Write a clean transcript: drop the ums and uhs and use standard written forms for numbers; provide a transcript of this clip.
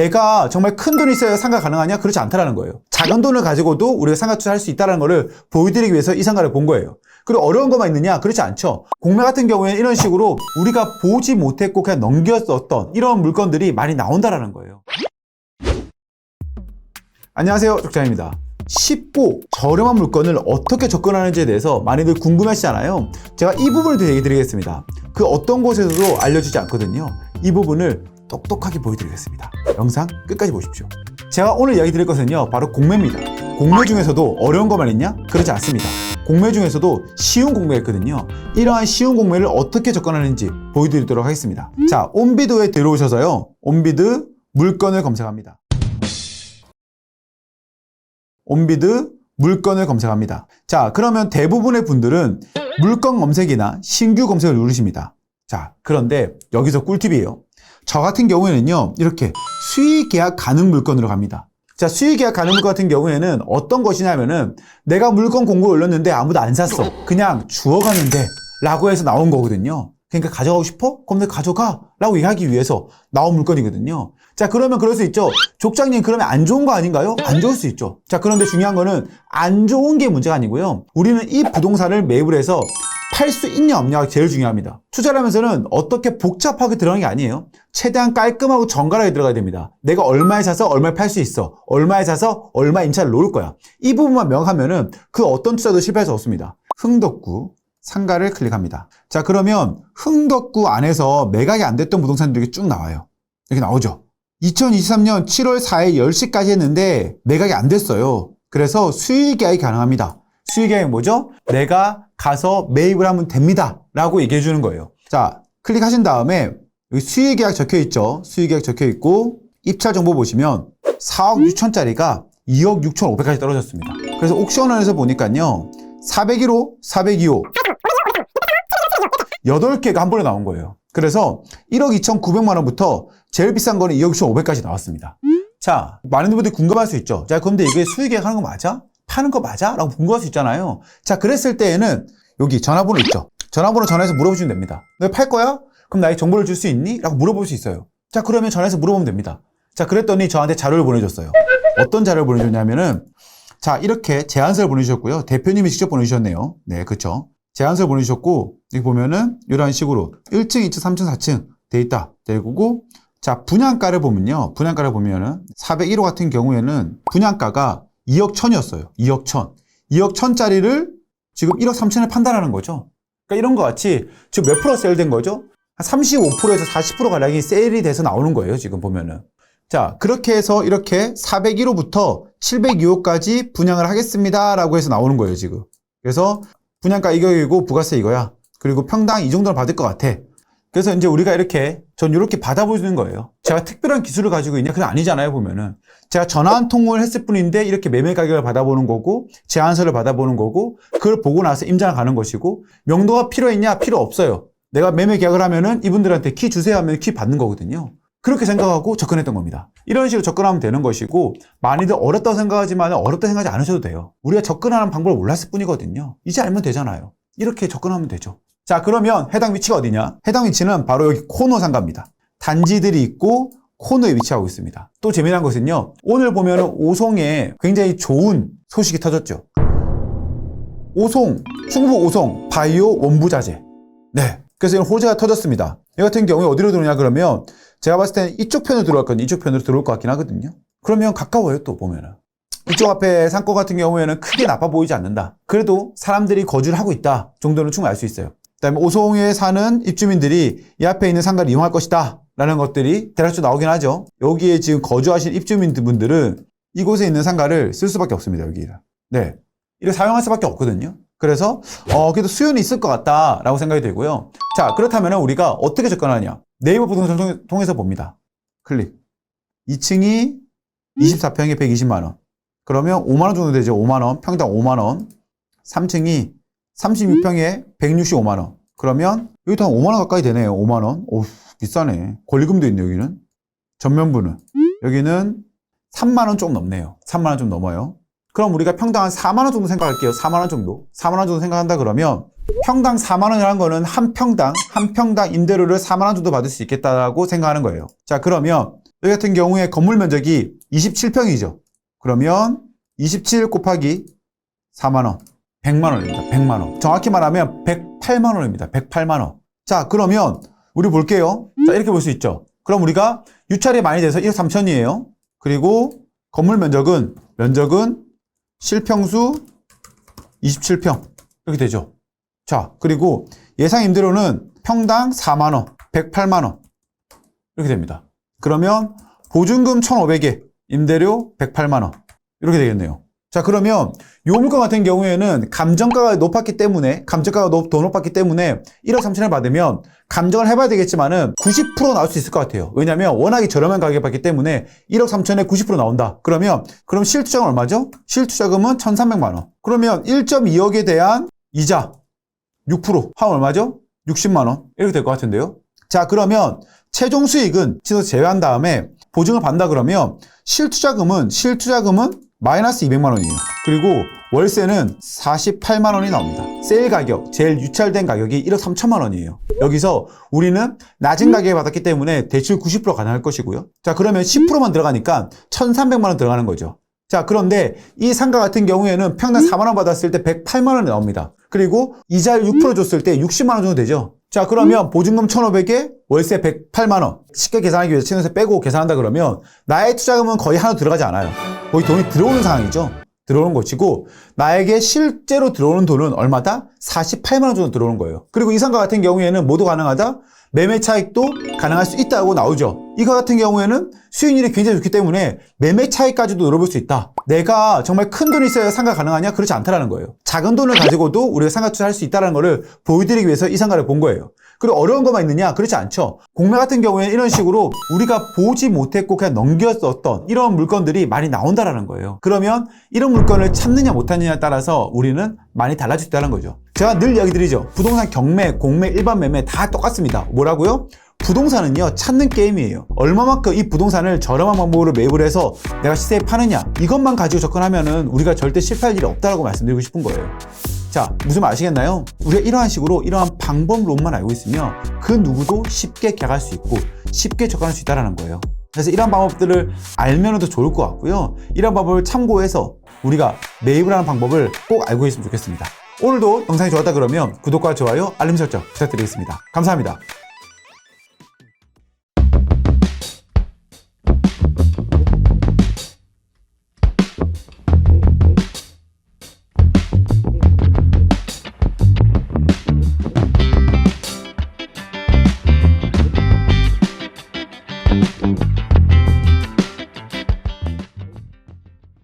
내가 정말 큰 돈이 있어야 상가 가능하냐? 그렇지 않다라는 거예요. 작은 돈을 가지고도 우리가 상가 투자할 수 있다는 거를 보여드리기 위해서 이 상가를 본 거예요. 그리고 어려운 것만 있느냐? 그렇지 않죠. 공매 같은 경우에는 이런 식으로 우리가 보지 못했고 그냥 넘겼었던 이런 물건들이 많이 나온다라는 거예요. 안녕하세요, 족장입니다. 쉽고 저렴한 물건을 어떻게 접근하는지에 대해서 많이들 궁금하시잖아요. 제가 이 부분을 얘기 드리겠습니다. 그 어떤 곳에서도 알려주지 않거든요. 이 부분을 똑똑하게 보여드리겠습니다. 영상 끝까지 보십시오. 제가 오늘 이야기 드릴 것은요, 바로 공매입니다. 공매 중에서도 어려운 것만 있냐? 그렇지 않습니다. 공매 중에서도 쉬운 공매가 있거든요. 이러한 쉬운 공매를 어떻게 접근하는지 보여드리도록 하겠습니다. 자, 온비드에 들어오셔서요, 온비드 물건을 검색합니다. 온비드 물건을 검색합니다. 자, 그러면 대부분의 분들은 물건 검색이나 신규 검색을 누르십니다. 자, 그런데 여기서 꿀팁이에요. 저 같은 경우에는요, 이렇게 수익 계약 가능 물건으로 갑니다. 자, 수익 계약 가능 물건 같은 경우에는 어떤 것이냐면은 내가 물건 공고를 올렸는데 아무도 안 샀어. 그냥 주워가는데 라고 해서 나온 거거든요. 그러니까 가져가고 싶어? 그럼 내가 가져가 라고 얘기하기 위해서 나온 물건이거든요. 자, 그러면 그럴 수 있죠. 족장님, 그러면 안 좋은 거 아닌가요? 안 좋을 수 있죠. 자, 그런데 중요한 거는 안 좋은 게 문제가 아니고요. 우리는 이 부동산을 매입을 해서 팔 수 있냐 없냐가 제일 중요합니다. 투자를 하면서는 어떻게 복잡하게 들어가는 게 아니에요. 최대한 깔끔하고 정갈하게 들어가야 됩니다. 내가 얼마에 사서 얼마에 팔 수 있어. 얼마에 사서 얼마에 임차를 놓을 거야. 이 부분만 명확하면은 그 어떤 투자도 실패할 수 없습니다. 흥덕구 상가를 클릭합니다. 자, 그러면 흥덕구 안에서 매각이 안 됐던 부동산들이 쭉 나와요. 이렇게 나오죠. 2023년 7월 4일 10시까지 했는데 매각이 안 됐어요. 그래서 수익 계약이 가능합니다. 수익 계약이 뭐죠? 내가 가서 매입을 하면 됩니다 라고 얘기해 주는 거예요. 자, 클릭하신 다음에 여기 수익 계약 적혀 있죠. 수익 계약 적혀 있고 입찰 정보 보시면 4억 6천짜리가 2억 6천5백까지 떨어졌습니다. 그래서 옥션원에서 보니까요, 401호, 402호 8개가 한 번에 나온 거예요. 그래서 1억 2,900만 원부터 제일 비싼 거는 2억 6,500까지 나왔습니다. 자, 많은 분들이 궁금할 수 있죠. 자, 그런데 이게 수익 계약하는 거 맞아? 파는 거 맞아? 라고 궁금할 수 있잖아요. 자, 그랬을 때에는 여기 전화번호 있죠. 전화번호 전화해서 물어보시면 됩니다. 너 팔 거야? 그럼 나에게 정보를 줄 수 있니? 라고 물어볼 수 있어요. 자, 그러면 전화해서 물어보면 됩니다. 자, 그랬더니 저한테 자료를 보내줬어요. 어떤 자료를 보내줬냐면은, 자, 이렇게 제안서를 보내주셨고요. 대표님이 직접 보내주셨네요. 네, 그쵸. 제안서를 보내주셨고, 여기 보면은 이런 식으로 1층, 2층, 3층, 4층 돼 있다. 되고, 자, 분양가를 보면요. 분양가를 보면은 401호 같은 경우에는 분양가가 2억 1천이었어요. 2억 1천. 2억 1천짜리를 지금 1억 3천에 판단하는 거죠. 그러니까 이런 것 같이 지금 몇 프로 세일된 거죠? 한 35%에서 40% 가량이 세일이 돼서 나오는 거예요. 지금 보면은. 자, 그렇게 해서 이렇게 401호부터 702호까지 분양을 하겠습니다 라고 해서 나오는 거예요. 지금. 그래서 분양가 이거이고 부가세 이거야. 그리고 평당 이 정도는 받을 것 같아. 그래서 이제 우리가 전 이렇게 받아보는 거예요. 제가 특별한 기술을 가지고 있냐? 그건 아니잖아요, 보면은. 제가 전화 한 통을 했을 뿐인데 이렇게 매매 가격을 받아보는 거고, 제안서를 받아보는 거고, 그걸 보고 나서 임장을 가는 것이고, 명도가 필요했냐? 필요 없어요. 내가 매매 계약을 하면은 이분들한테 키 주세요 하면 키 받는 거거든요. 그렇게 생각하고 접근했던 겁니다. 이런 식으로 접근하면 되는 것이고, 많이들 어렵다고 생각하지만 어렵다고 생각하지 않으셔도 돼요. 우리가 접근하는 방법을 몰랐을 뿐이거든요. 이제 알면 되잖아요. 이렇게 접근하면 되죠. 자, 그러면 해당 위치가 어디냐? 해당 위치는 바로 여기 코너 상가입니다. 단지들이 있고 코너에 위치하고 있습니다. 또 재미난 것은요, 오늘 보면은 오송에 굉장히 좋은 소식이 터졌죠. 오송, 충북 오송 바이오 원부자재. 네. 그래서 이런 호재가 터졌습니다. 이 같은 경우에 어디로 들어오냐 그러면 제가 봤을 때는 이쪽 편으로 들어갈 건데 이쪽 편으로 들어올 것 같긴 하거든요. 그러면 가까워요, 또 보면은. 이쪽 앞에 상권 같은 경우에는 크게 나빠 보이지 않는다. 그래도 사람들이 거주를 하고 있다 정도는 충분히 알 수 있어요. 그다음에 오송에 사는 입주민들이 이 앞에 있는 상가를 이용할 것이다 라는 것들이 대략적으로 나오긴 하죠. 여기에 지금 거주하신 입주민분들은 이곳에 있는 상가를 쓸 수밖에 없습니다. 여기를. 네, 이를 사용할 수밖에 없거든요. 그래서 그래도 수요는 있을 것 같다라고 생각이 들고요. 자, 그렇다면 우리가 어떻게 접근하냐? 네이버 부동산을 통해서 봅니다. 클릭. 2층이 24평에 120만 원. 그러면 5만 원 정도 되죠. 5만 원. 평당 5만 원. 3층이 36평에 165만 원. 그러면 여기도 한 5만 원 가까이 되네요. 5만 원. 오, 비싸네. 권리금도 있네, 여기는. 전면부는. 여기는 3만 원 좀 넘네요. 3만 원 좀 넘어요. 그럼 우리가 평당 한 4만 원 정도 생각할게요. 4만 원 정도. 4만 원 정도 생각한다 그러면 평당 4만 원이라는 거는 한 평당 임대료를 4만 원 정도 받을 수 있겠다고 생각하는 거예요. 자, 그러면 여기 같은 경우에 건물 면적이 27평이죠. 그러면 27 곱하기 4만원, 100만원입니다. 100만원. 정확히 말하면 108만원입니다. 108만원. 자, 그러면 우리 볼게요. 자, 이렇게 볼 수 있죠. 그럼 우리가 유찰이 많이 돼서 1억 3천이에요. 그리고 건물 면적은 실평수 27평. 이렇게 되죠. 자, 그리고 예상 임대료는 평당 4만원, 108만원. 이렇게 됩니다. 그러면 보증금 1,500에 임대료 108만원. 이렇게 되겠네요. 자, 그러면 요 물건 같은 경우에는 감정가가 높았기 때문에, 감정가가 더 높았기 때문에 1억 3천을 받으면 감정을 해봐야 되겠지만은 90% 나올 수 있을 것 같아요. 왜냐면 워낙에 저렴한 가격에 받기 때문에 1억 3천에 90% 나온다. 그럼 실투자금 얼마죠? 실투자금은 1,300만원. 그러면 1.2억에 대한 이자 6% 하면 얼마죠? 60만원. 이렇게 될 것 같은데요. 자, 그러면 최종 수익은 치서 제외한 다음에 보증을 받는다 그러면 실투자금은 마이너스 200만원이에요. 그리고 월세는 48만원이 나옵니다. 세일 가격, 제일 유찰된 가격이 1억 3천만원이에요. 여기서 우리는 낮은 가격에 받았기 때문에 대출 90% 가능할 것이고요. 자, 그러면 10%만 들어가니까 1,300만원 들어가는 거죠. 자, 그런데 이 상가 같은 경우에는 평당 4만원 받았을 때 108만원이 나옵니다. 그리고 이자를 6% 줬을 때 60만원 정도 되죠. 자, 그러면 보증금 1,500에 월세 108만원. 쉽게 계산하기 위해서 친구에서 빼고 계산한다 그러면 나의 투자금은 거의 하나도 들어가지 않아요. 거의 돈이 들어오는 상황이죠. 들어오는 것이고 나에게 실제로 들어오는 돈은 얼마다? 48만원 정도 들어오는 거예요. 그리고 이 상가 같은 경우에는 모두 가능하다? 매매 차익도 가능할 수 있다고 나오죠. 이거 같은 경우에는 수익률이 굉장히 좋기 때문에 매매 차익까지도 노려볼 수 있다. 내가 정말 큰 돈이 있어야 상가 가능하냐? 그렇지 않다라는 거예요. 작은 돈을 가지고도 우리가 상가 투자할 수 있다는 거를 보여드리기 위해서 이 상가를 본 거예요. 그리고 어려운 것만 있느냐? 그렇지 않죠. 공매 같은 경우에는 이런 식으로 우리가 보지 못했고 그냥 넘겼었던 이런 물건들이 많이 나온다라는 거예요. 그러면 이런 물건을 찾느냐 못하느냐에 따라서 우리는 많이 달라질 수 있다는 거죠. 제가 늘 이야기 드리죠. 부동산 경매, 공매, 일반 매매 다 똑같습니다. 뭐라고요? 부동산은요, 찾는 게임이에요. 얼마만큼 이 부동산을 저렴한 방법으로 매입을 해서 내가 시세에 파느냐, 이것만 가지고 접근하면은 우리가 절대 실패할 일이 없다라고 말씀드리고 싶은 거예요. 자, 무슨 말 아시겠나요? 우리가 이러한 식으로 이러한 방법론만 알고 있으면 그 누구도 쉽게 계약할 수 있고 쉽게 접근할 수 있다는 거예요. 그래서 이러한 방법들을 알면 더 좋을 것 같고요. 이러한 방법을 참고해서 우리가 매입을 하는 방법을 꼭 알고 있으면 좋겠습니다. 오늘도 영상이 좋았다 그러면 구독과 좋아요, 알림 설정 부탁드리겠습니다. 감사합니다.